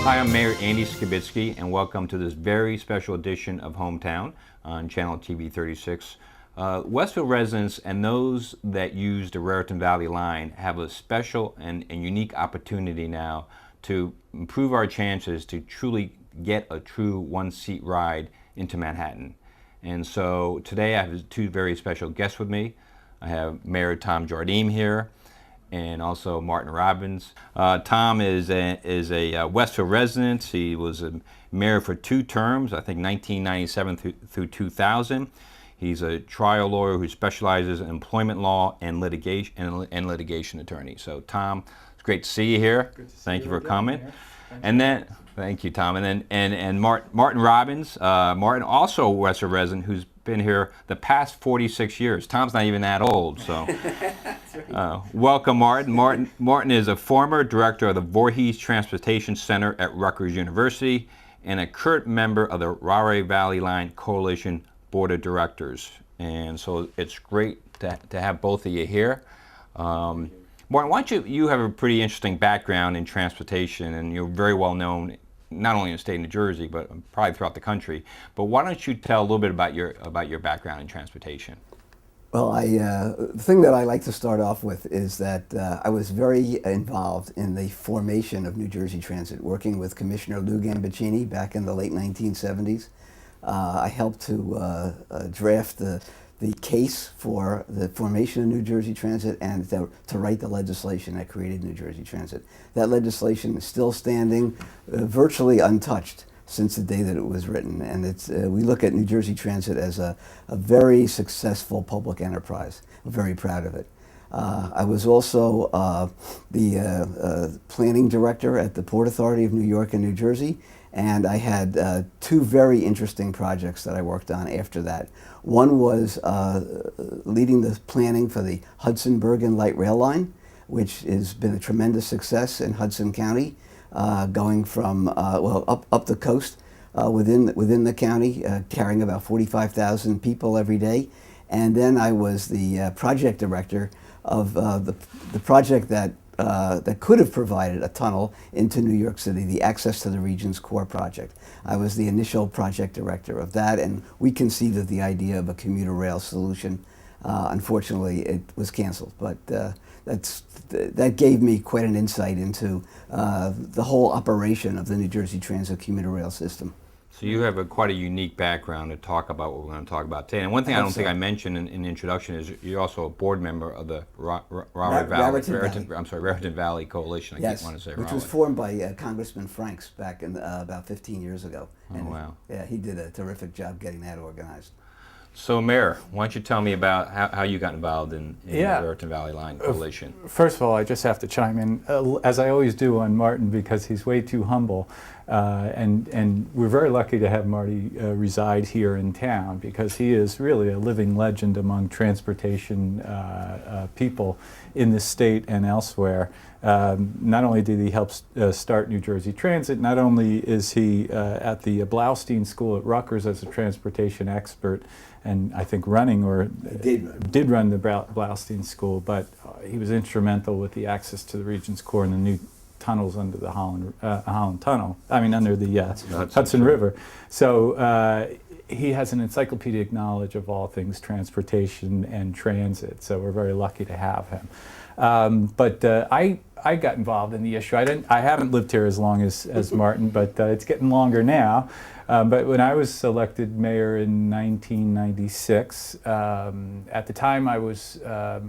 Hi, I'm Mayor Andy Skibitsky, and welcome to this very special edition of Hometown on Channel TV 36. Westfield residents and those that use the Raritan Valley line have a special and unique opportunity now to improve our chances to truly get a true one-seat ride into Manhattan. And so today I have two very special guests with me. I have Mayor Tom Jardim here, and also Martin Robbins. Tom is a Westfield resident. He was a mayor for 2 terms, I think 1997 through 2000. He's a trial lawyer who specializes in employment law and litigation attorney. So Tom, it's great to see you here. Thank you for coming. And then, thank you, Tom. And then Martin Robbins. Martin, also a Westfield resident who's been here the past 46 years. Tom's not even that old, so. Welcome, Martin. Martin is a former director of the Voorhees Transportation Center at Rutgers University and a current member of the Raritan Valley Line Coalition Board of Directors. And so it's great to have both of you here. Martin, why don't you have a pretty interesting background in transportation, and you're very well known not only in the state of New Jersey, but probably throughout the country. But why don't you tell a little bit about your background in transportation? Well, the thing that I like to start off with is that I was very involved in the formation of New Jersey Transit, working with Commissioner Lou Gambaccini back in the late 1970s. I helped to draft the case for the formation of New Jersey Transit and to write the legislation that created New Jersey Transit. That legislation is still standing, virtually untouched since the day that it was written, and we look at New Jersey Transit as a very successful public enterprise. We're very proud of it. I was also the planning director at the Port Authority of New York and New Jersey, and I had 2 very interesting projects that I worked on after that. One was leading the planning for the Hudson-Bergen Light Rail Line, which has been a tremendous success in Hudson County, going from up the coast within the county, carrying about 45,000 people every day. And then I was the project director of the project that could have provided a tunnel into New York City, the Access to the Region's Core project. I was the initial project director of that, and we conceived of the idea of a commuter rail solution. Unfortunately, it was canceled, but that gave me quite an insight into the whole operation of the New Jersey Transit commuter rail system. So you have quite a unique background to talk about what we're going to talk about today. And one thing I don't think I mentioned in the introduction is you're also a board member of the Raritan Valley Coalition. Yes, keep wanting to say which was formed by Congressman Franks back in about 15 years ago. And wow. Yeah, he did a terrific job getting that organized. So, Mayor, why don't you tell me about how you got involved in the Raritan Valley Line Coalition? First of all, I just have to chime in, as I always do on Martin, because he's way too humble. And we're very lucky to have Marty reside here in town, because he is really a living legend among transportation people in this state and elsewhere. Not only did he help start New Jersey Transit, not only is he at the Blaustein School at Rutgers as a transportation expert, and I think running or did run the Blaustein School, but he was instrumental with the Access to the Region's Core and the new tunnels under the Holland Tunnel. I mean, under the Hudson River. So he has an encyclopedic knowledge of all things transportation and transit. So we're very lucky to have him. But I got involved in the issue. I haven't lived here as long as Martin, but it's getting longer now. But when I was elected mayor in 1996, at the time I was a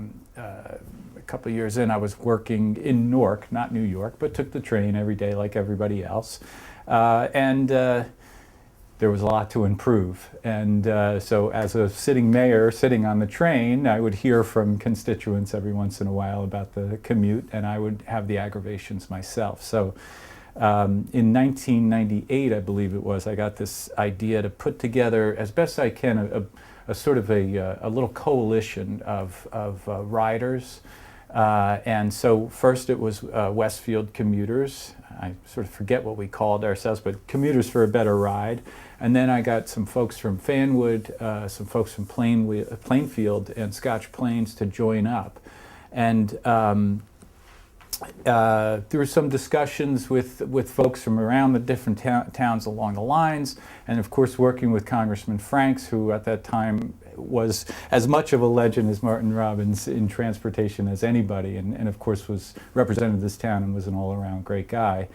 couple of years in, I was working in Newark, not New York, but took the train every day like everybody else. And there was a lot to improve. And so as a sitting mayor, sitting on the train, I would hear from constituents every once in a while about the commute, and I would have the aggravations myself. So in 1998, I believe it was, I got this idea to put together, as best I can, a sort of a little coalition of riders. And so first it was Westfield commuters. I sort of forget what we called ourselves, but Commuters for a Better Ride. And then I got some folks from Fanwood, some folks from Plainfield and Scotch Plains to join up. And There were some discussions with folks from around the different towns along the lines, and of course working with Congressman Franks, who at that time was as much of a legend as Martin Robbins in transportation as anybody, and of course represented this town and was an all-around great guy.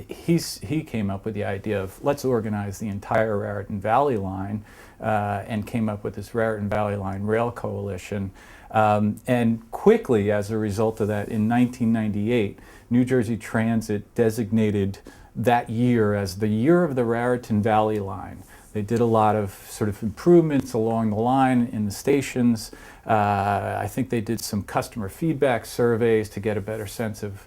He came up with the idea of let's organize the entire Raritan Valley line, and came up with this Raritan Valley Line Rail Coalition. And quickly, as a result of that, in 1998, New Jersey Transit designated that year as the year of the Raritan Valley Line. They did a lot of sort of improvements along the line in the stations. I think they did some customer feedback surveys to get a better sense of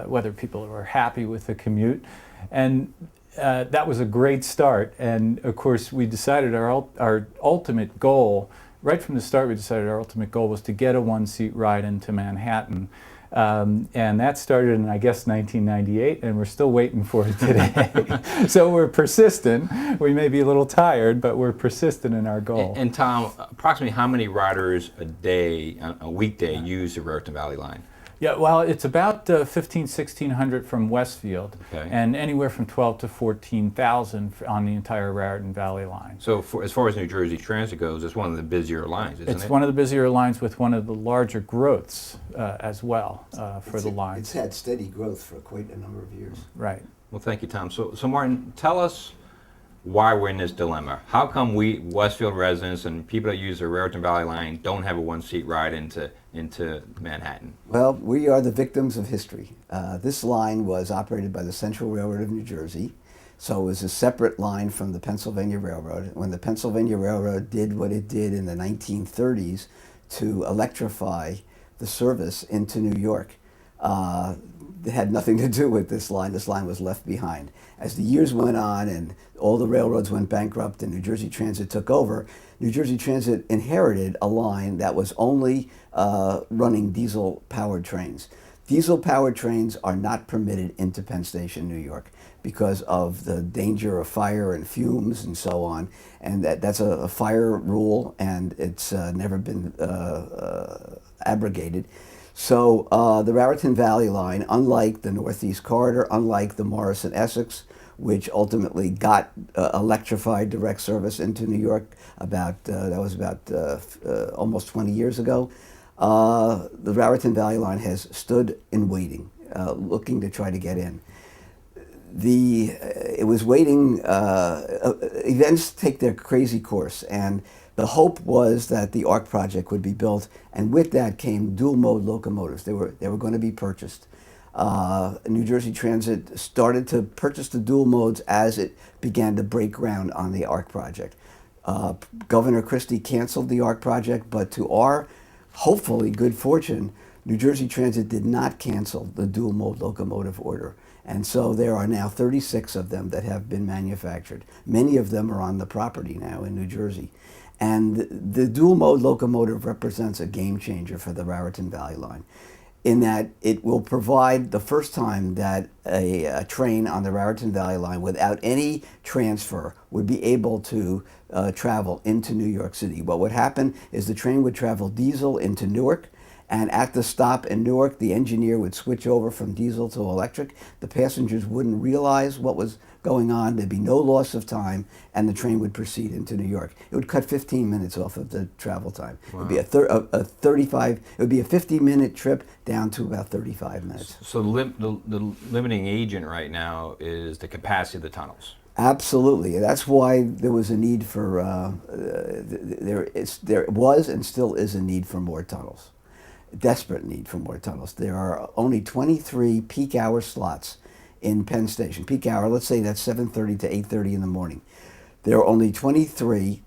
whether people were happy with the commute. And that was a great start. And of course, we decided our ultimate goal, right from the start, we decided our ultimate goal was to get a one-seat ride into Manhattan. And that started in, I guess, 1998, and we're still waiting for it today. So we're persistent. We may be a little tired, but we're persistent in our goal. And Tom, approximately how many riders a day, a weekday, use the Raritan Valley Line? Yeah, well, it's about 1,600 from Westfield, Okay. and anywhere from 12 to 14,000 on the entire Raritan Valley line. So as far as New Jersey Transit goes, it's one of the busier lines, isn't it? It's one of the busier lines with one of the larger growths as well for the It's lines. had steady growth for quite a number of years. Right. Well, thank you, Tom. So Martin, tell us why we're in this dilemma. How come we, Westfield residents and people that use the Raritan Valley Line, don't have a one-seat ride into Manhattan? Well, we are the victims of history. This line was operated by the Central Railroad of New Jersey, so it was a separate line from the Pennsylvania Railroad. When the Pennsylvania Railroad did what it did in the 1930s to electrify the service into New York, it had nothing to do with this line. This line was left behind. As the years went on and all the railroads went bankrupt and New Jersey Transit took over, New Jersey Transit inherited a line that was only running diesel-powered trains. Diesel-powered trains are not permitted into Penn Station, New York, because of the danger of fire and fumes and so on. And that's a fire rule, and it's never been abrogated. So the Raritan Valley Line, unlike the Northeast Corridor, unlike the Morris-and-Essex, which ultimately got electrified direct service into New York that was about almost 20 years ago, the Raritan Valley Line has stood in waiting, looking to try to get in. It was waiting, events take their crazy course, and the hope was that the ARC project would be built, and with that came dual mode locomotives. They were going to be purchased. New Jersey Transit started to purchase the dual modes as it began to break ground on the ARC project. Governor Christie canceled the ARC project, but to our hopefully good fortune, New Jersey Transit did not cancel the dual mode locomotive order. And so there are now 36 of them that have been manufactured. Many of them are on the property now in New Jersey. And the dual mode locomotive represents a game changer for the Raritan Valley Line, in that it will provide the first time that a train on the Raritan Valley Line without any transfer would be able to travel into New York City. What would happen is the train would travel diesel into Newark, and at the stop in Newark, the engineer would switch over from diesel to electric. The passengers wouldn't realize what was going on. There'd be no loss of time, and the train would proceed into New York. It would cut 15 minutes off of the travel time. Wow. It would be a 35. It would be a 50-minute trip down to about 35 minutes. So the limiting agent right now is the capacity of the tunnels. Absolutely. That's why there was a need for there was and still is a need for more tunnels. Desperate need for more tunnels. There are only 23 peak hour slots in Penn Station. Peak hour, let's say that's 7:30 to 8:30 in the morning. There are only 23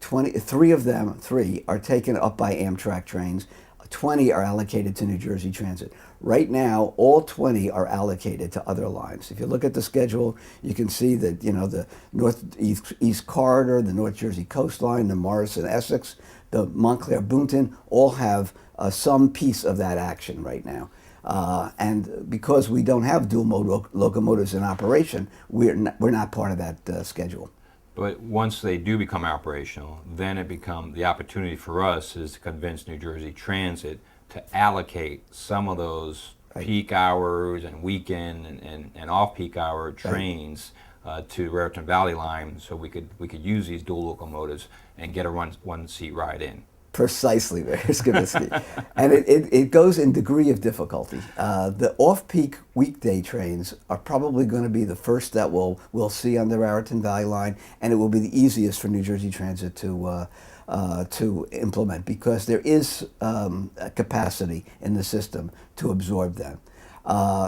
of them are taken up by Amtrak trains. 20 are allocated to New Jersey Transit. Right now, all 20 are allocated to other lines. If you look at the schedule, you can see that, you know, the Northeast Corridor, the North Jersey Coastline, the Morris and Essex, the Montclair Boonton, all have some piece of that action right now. And because we don't have dual mode locomotives in operation, we're not part of that schedule. But once they do become operational, then the opportunity for us is to convince New Jersey Transit to allocate some of those peak hours and weekend and off-peak hour trains to Raritan Valley line, so we could use these dual locomotives and get a one seat ride in. Precisely, Mayor Skibitsky. And it goes in degree of difficulty. The off-peak weekday trains are probably going to be the first that we'll see on the Raritan Valley line, and it will be the easiest for New Jersey Transit to implement, because there is a capacity in the system to absorb them.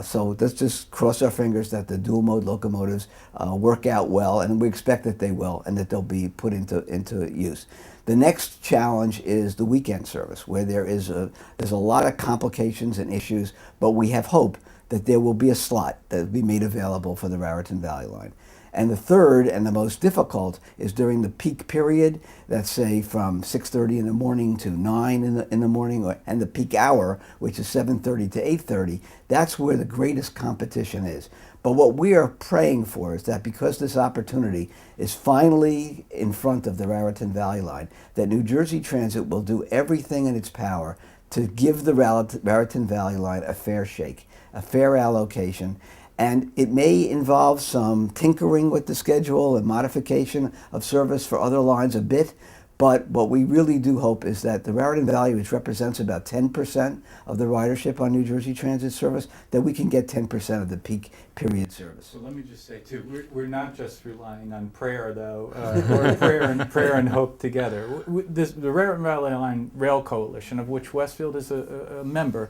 So let's just cross our fingers that the dual mode locomotives work out well, and we expect that they will, and that they'll be put into use. The next challenge is the weekend service, where there's a lot of complications and issues, but we have hope that there will be a slot that will be made available for the Raritan Valley line. And the third and the most difficult is during the peak period, that's say from 6:30 in the morning to 9 in the morning, and the peak hour, which is 7:30 to 8:30. That's where the greatest competition is. But what we are praying for is that because this opportunity is finally in front of the Raritan Valley line, that New Jersey Transit will do everything in its power to give the Raritan Valley line a fair shake, a fair allocation. And it may involve some tinkering with the schedule and modification of service for other lines a bit, but what we really do hope is that the Raritan Valley, which represents about 10% of the ridership on New Jersey Transit service, that we can get 10% of the peak period service. So let me just say too, we're not just relying on prayer though, or prayer and hope together. The Raritan Valley Line Rail Coalition, of which Westfield is a member,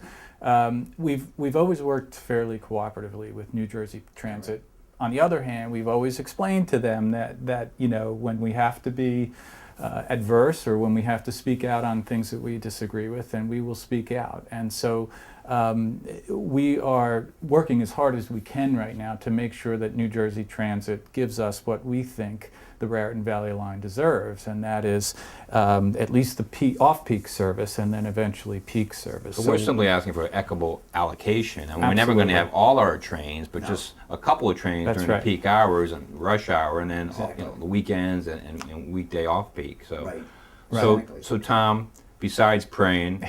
we've always worked fairly cooperatively with New Jersey Transit. On the other hand, we've always explained to them that when we have to be adverse, or when we have to speak out on things that we disagree with, then we will speak out. And so we are working as hard as we can right now to make sure that New Jersey Transit gives us what we think the Raritan Valley line deserves, and that is at least the off-peak service, and then eventually peak service. So we're simply asking for equitable allocation. I mean, we're never going to have all our trains, but just a couple of trains during the peak hours and rush hour, and then the weekends and weekday off-peak. So, so Tom, besides praying,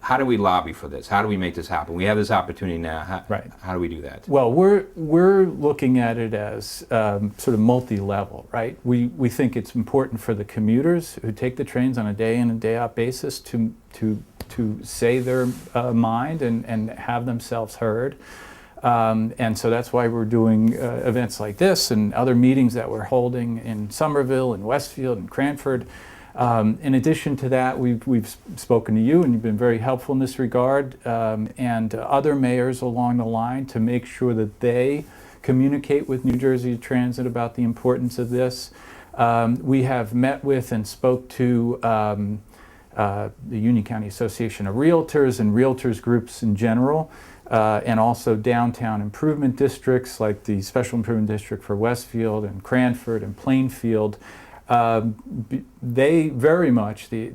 how do we lobby for this? How do we make this happen? We have this opportunity now. How do we do that? Well, we're looking at it as sort of multi-level, right? We think it's important for the commuters who take the trains on a day in and day out basis to say their mind and have themselves heard. And so that's why we're doing events like this and other meetings that we're holding in Somerville and Westfield and Cranford. In addition to that, we've spoken to you, and you've been very helpful in this regard, and other mayors along the line, to make sure that they communicate with New Jersey Transit about the importance of this. We have met with and spoke to the Union County Association of Realtors and Realtors groups in general, and also downtown improvement districts like the Special Improvement District for Westfield and Cranford and Plainfield. They very much, the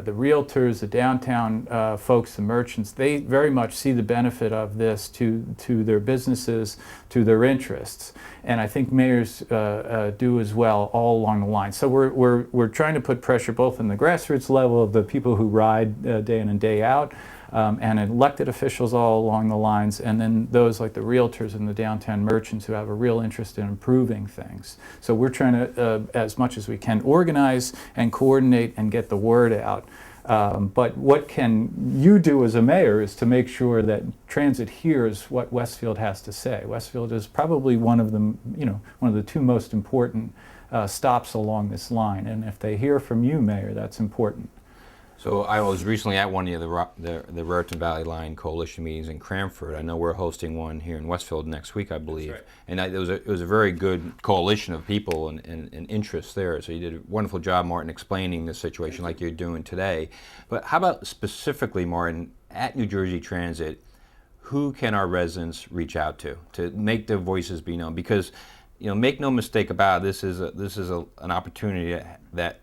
realtors, the downtown folks, the merchants, they very much see the benefit of this to their businesses, to their interests. And I think mayors do as well all along the line. So we're trying to put pressure both in the grassroots level of the people who ride day in and day out, and elected officials all along the lines, and then those like the realtors and the downtown merchants who have a real interest in improving things. So we're trying to, as much as we can, organize and coordinate and get the word out. But what can you do as a mayor is to make sure that transit hears what Westfield has to say. Westfield is probably one of the two most important stops along this line, and if they hear from you, Mayor, that's important. So I was recently at one of the Raritan Valley Line Coalition meetings in Cranford. I know we're hosting one here in Westfield next week, I believe. That's right. And it was a very good coalition of people and interests there. So you did a wonderful job, Martin, explaining the situation like you're doing today. But how about specifically, Martin, at New Jersey Transit, who can our residents reach out to make their voices be known? Because, make no mistake about it, this is an opportunity that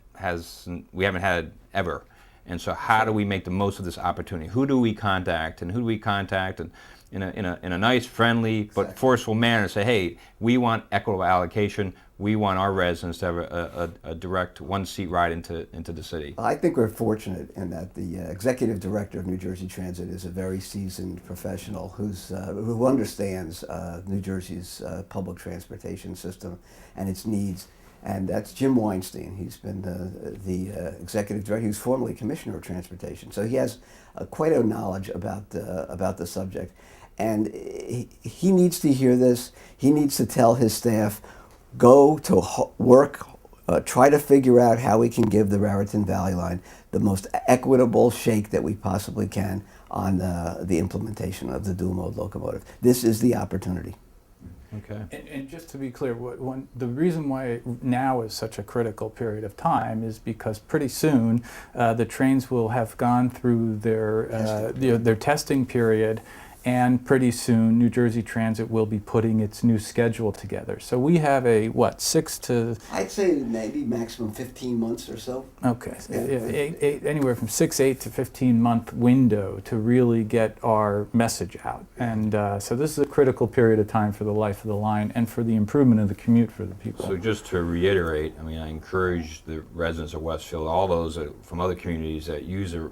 we haven't had ever. And so how do we make the most of this opportunity? Who do we contact, and in a nice, friendly, but forceful manner, say, hey, we want equitable allocation. We want our residents to have a direct one-seat ride into the city. I think we're fortunate in that the executive director of New Jersey Transit is a very seasoned professional who understands New Jersey's public transportation system and its needs. And that's Jim Weinstein. He's been the executive director. He was formerly commissioner of transportation, so he has quite a knowledge about the subject. And he needs to hear this. He needs to tell his staff, go to work, try to figure out how we can give the Raritan Valley line the most equitable shake that we possibly can on the implementation of the dual mode locomotive. This is the opportunity. Okay. And just to be clear, the reason why now is such a critical period of time is because pretty soon the trains will have gone through their testing period, and pretty soon New Jersey Transit will be putting its new schedule together. So we have a, what, 6 to... I'd say maybe maximum 15 months or so. Okay, Yeah. anywhere from 8 to 15 month window to really get our message out. And so this is a critical period of time for the life of the line and for the improvement of the commute for the people. So just to reiterate, I mean, I encourage the residents of Westfield, all those from other communities that use the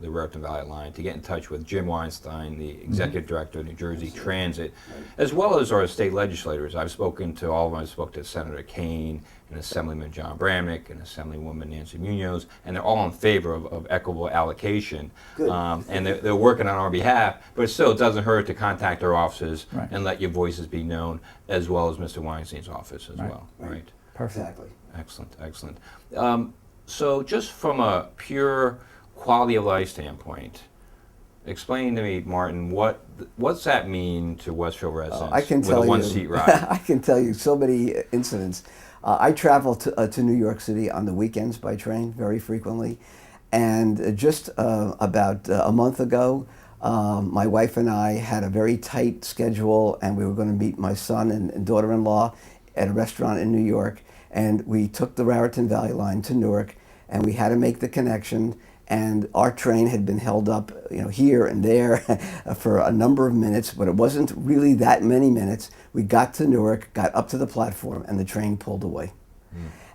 Raritan Valley line, to get in touch with Jim Weinstein, the executive director of New Jersey Transit, as well as our state legislators. I've spoken to all of them. I spoke to Senator Kane and Assemblyman John Bramnick and Assemblywoman Nancy Munoz, and they're all in favor of equitable allocation. And they're working on our behalf, but still it doesn't hurt to contact our offices and let your voices be known, as well as Mr. Weinstein's office as well. Right. Perfect. Exactly. Excellent, excellent. So just from a pure quality of life standpoint, explain to me, Martin, what's that mean to Westfield residents I can with tell a one-seat ride? I can tell you so many incidents. I travel to New York City on the weekends by train very frequently, and just about a month ago, my wife and I had a very tight schedule, and we were going to meet my son and daughter-in-law at a restaurant in New York, and we took the Raritan Valley line to Newark, and we had to make the connection. And our train had been held up, here and there for a number of minutes, but it wasn't really that many minutes. We got to Newark, got up to the platform, and the train pulled away.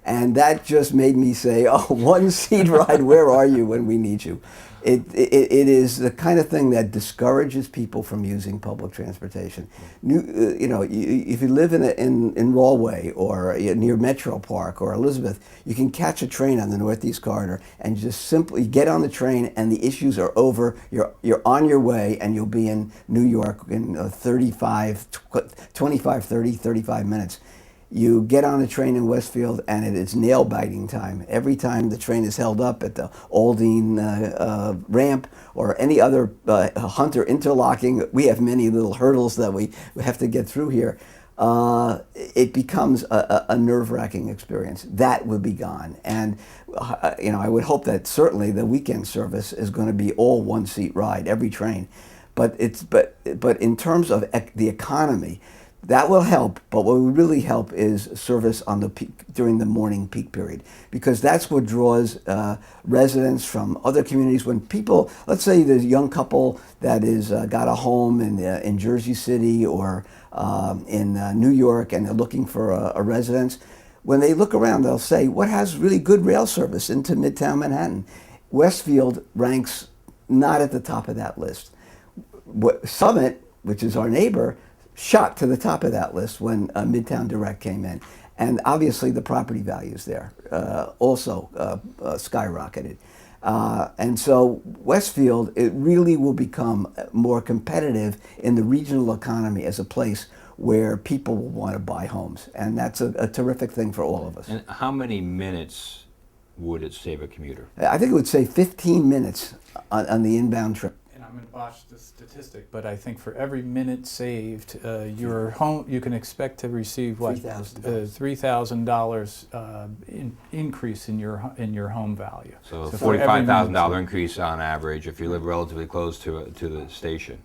And that just made me say, oh, one-seat ride, where are you when we need you? It is the kind of thing that discourages people from using public transportation. If you live in Rahway or near Metro Park or Elizabeth, you can catch a train on the Northeast Corridor and just simply get on the train, and the issues are over. You're on your way, and you'll be in New York in 25, 35 minutes. You get on a train in Westfield, and it is nail-biting time. Every time the train is held up at the Aldine ramp or any other Hunter interlocking, we have many little hurdles that we have to get through here. It becomes a nerve-wracking experience. That will be gone. And I would hope that certainly the weekend service is going to be all one-seat ride, every train. But in terms of the economy, that will help, but what would really help is service on the peak, during the morning peak period, because that's what draws residents from other communities. When people, let's say there's a young couple that is got a home in Jersey City or in New York, and they're looking for a residence, when they look around, they'll say, what has really good rail service into Midtown Manhattan? Westfield ranks not at the top of that list. Summit, which is our neighbor, shot to the top of that list when Midtown Direct came in. And obviously the property values there also skyrocketed. And so Westfield, it really will become more competitive in the regional economy as a place where people will want to buy homes. And that's a terrific thing for all of us. And how many minutes would it save a commuter? I think it would save 15 minutes on the inbound trip. I'm going to botch the statistic, but I think for every minute saved, your home, you can expect to receive what, $3,000 increase in your home value. So $45,000 increase on average if you live relatively close to the station.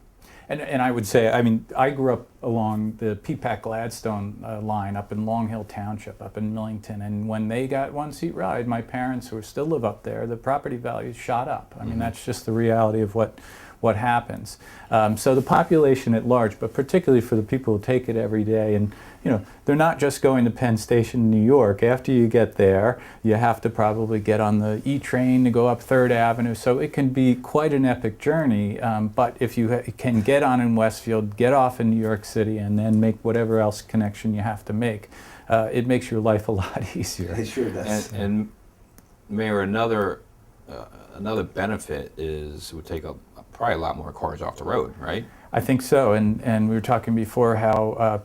And I would say, I mean, I grew up along the Peapack Gladstone line up in Long Hill Township, up in Millington, and when they got one-seat ride, my parents, who still live up there, the property values shot up. I mean, that's just the reality of what what happens. So the population at large, but particularly for the people who take it every day, and they're not just going to Penn Station, New York. After you get there, you have to probably get on the E train to go up 3rd Avenue. So it can be quite an epic journey. But if you can get on in Westfield, get off in New York City, and then make whatever else connection you have to make, it makes your life a lot easier. It sure does. And Mayor, another benefit is it would take probably a lot more cars off the road, right? I think so, and we were talking before how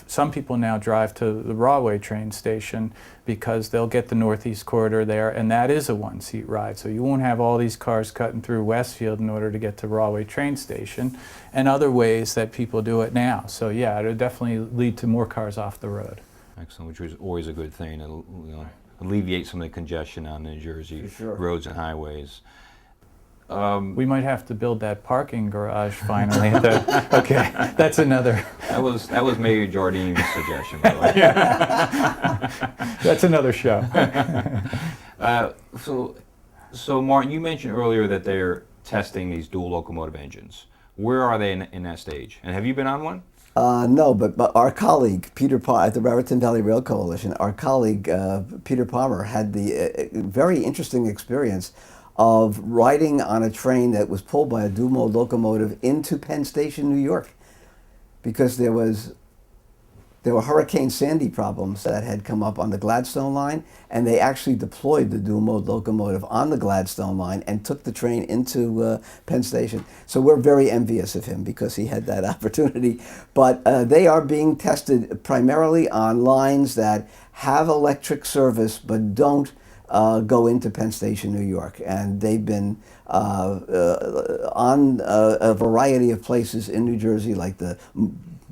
some people now drive to the Rahway train station because they'll get the Northeast Corridor there, and that is a one-seat ride. So you won't have all these cars cutting through Westfield in order to get to Rahway train station, and other ways that people do it now. So yeah, it'll definitely lead to more cars off the road. Excellent, which is always a good thing, and alleviate some of the congestion on New Jersey roads and highways. We might have to build that parking garage finally. Okay, that's another. That was Mayor Jardim's suggestion, by the way. That's another show. So Martin, you mentioned earlier that they're testing these dual locomotive engines. Where are they in that stage? And have you been on one? No, but our colleague, Peter Palmer, at the Raritan Valley Rail Coalition, our colleague, Peter Palmer, had the very interesting experience of riding on a train that was pulled by a dual-mode locomotive into Penn Station, New York, because there were Hurricane Sandy problems that had come up on the Gladstone line, and they actually deployed the dual-mode locomotive on the Gladstone line and took the train into Penn Station. So we're very envious of him because he had that opportunity. But they are being tested primarily on lines that have electric service but don't go into Penn Station, New York, and they've been on a variety of places in New Jersey, like the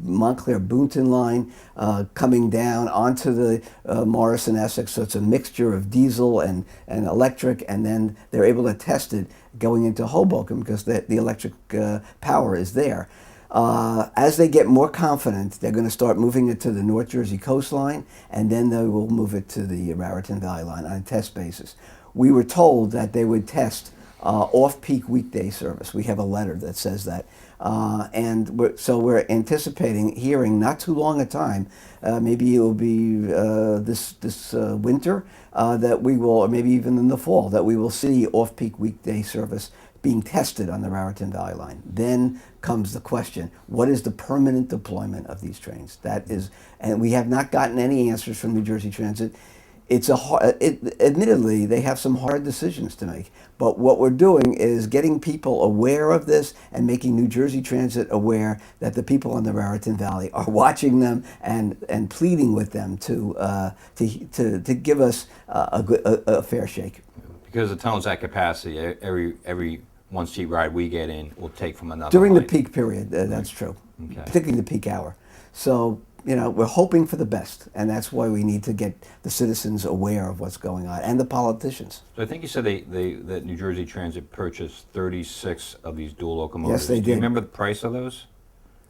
Montclair-Boonton line, coming down onto the Morrison-Essex, so it's a mixture of diesel and electric, and then they're able to test it going into Hoboken because the electric power is there. As they get more confident, they're going to start moving it to the North Jersey coastline, and then they will move it to the Raritan Valley line on a test basis. We were told that they would test off-peak weekday service. We have a letter that says that. So we're anticipating hearing not too long a time, maybe it will be this winter, that we will, or maybe even in the fall, that we will see off-peak weekday service being tested on the Raritan Valley line. Then comes the question, what is the permanent deployment of these trains? That is, and we have not gotten any answers from New Jersey Transit. Admittedly, they have some hard decisions to make, but what we're doing is getting people aware of this and making New Jersey Transit aware that the people in the Raritan Valley are watching them and pleading with them to give us a fair shake. Because the tunnel's at capacity, every one-seat ride we get in will take from another During line. the peak period, that's true, Okay. particularly the peak hour. So, we're hoping for the best, and that's why we need to get the citizens aware of what's going on, and the politicians. So I think you said that New Jersey Transit purchased 36 of these dual locomotives. Yes, they Do you did. remember the price of those?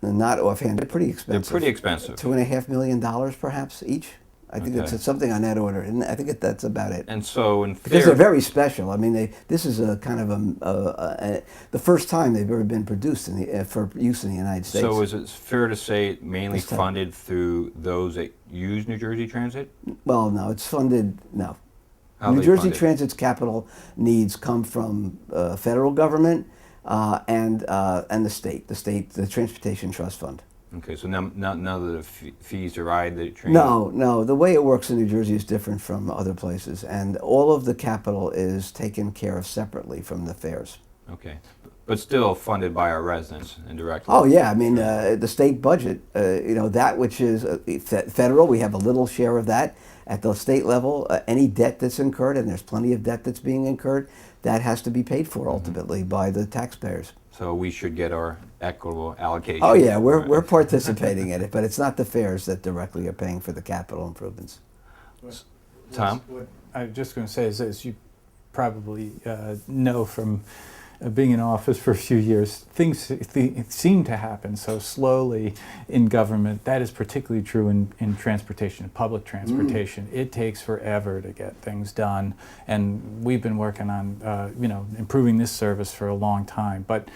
Not offhand, they're pretty expensive. They're pretty expensive. $2.5 million perhaps each. I think Okay. it's something on that order, and I think that's about it. And so in Because they're theory, very special. I mean, this is a kind of the first time they've ever been produced for use in the United States. so is it fair to say it mainly This time. funded through those that use New Jersey Transit? Well, no, it's funded, no. How are New they Jersey funded? Transit's capital needs come from federal government and the state, the Transportation Trust Fund. Okay, so none of the fees to ride the train? No, the way it works in New Jersey is different from other places, and all of the capital is taken care of separately from the fares. Okay, but still funded by our residents indirectly? Oh yeah, I mean the state budget, that which is federal, we have a little share of that. At the state level, any debt that's incurred, and there's plenty of debt that's being incurred, that has to be paid for ultimately by the taxpayers. So we should get our equitable allocation. Oh yeah, we're participating in it, but it's not the fares that directly are paying for the capital improvements. Tom? What I was just going to say is this, you probably know from being in office for a few years, things seem to happen so slowly in government. That is particularly true in transportation, public transportation. It takes forever to get things done, and we've been working on improving this service for a long time. But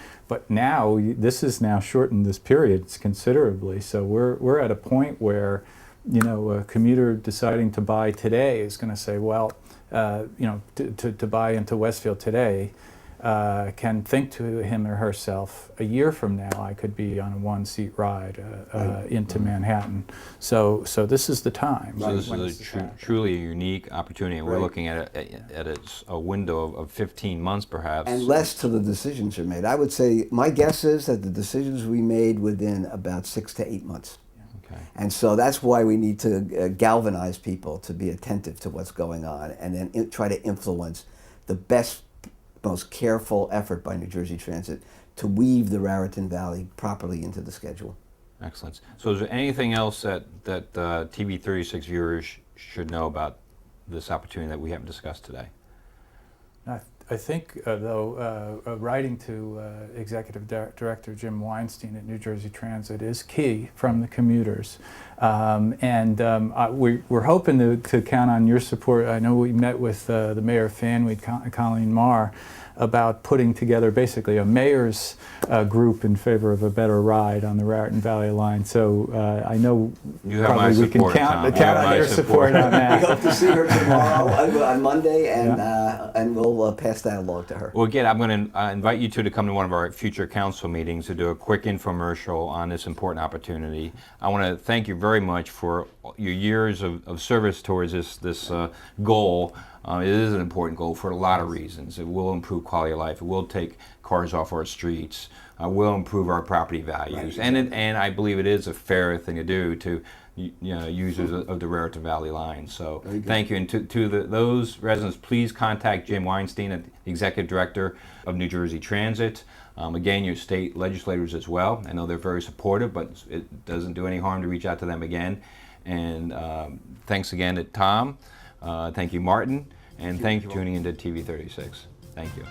now this has now shortened this period considerably. So we're at a point where a commuter deciding to buy today is going to say, well, to buy into Westfield today, can think to him or herself, a year from now I could be on a one-seat ride into Manhattan. So this is the time. So this is truly a unique opportunity, and we're looking at a window of 15 months perhaps. And less till the decisions are made. I would say, my guess is that the decisions we made within about 6 to 8 months. Okay. And so that's why we need to galvanize people to be attentive to what's going on, and then try to influence the best, most careful effort by New Jersey Transit to weave the Raritan Valley properly into the schedule. Excellent. So is there anything else that TV 36 viewers should know about this opportunity that we haven't discussed today? I think, though, writing to Executive Director Jim Weinstein at New Jersey Transit is key from the commuters. We're hoping to count on your support. I know we met with the Mayor of Fanweed, Colleen Marr, about putting together basically a mayor's group in favor of a better ride on the Raritan Valley line. So I know you have my support, we can count on your support on that. We hope to see her tomorrow on Monday, and we'll pass that along to her. Well, again, I'm going to invite you two to come to one of our future council meetings to do a quick infomercial on this important opportunity. I want to thank you very much for your years of service towards this goal. It is an important goal for a lot of reasons. It will improve quality of life. It will take cars off our streets. Will improve our property values, and I believe it is a fair thing to do to users of the Raritan Valley line. So thank you, and to those residents, please contact Jim Weinstein, the Executive Director of New Jersey Transit. Again, your state legislators as well. I know they're very supportive, but it doesn't do any harm to reach out to them again. And thanks again to Tom. Thank you, Martin, and thank you for tuning into TV 36. Thank you.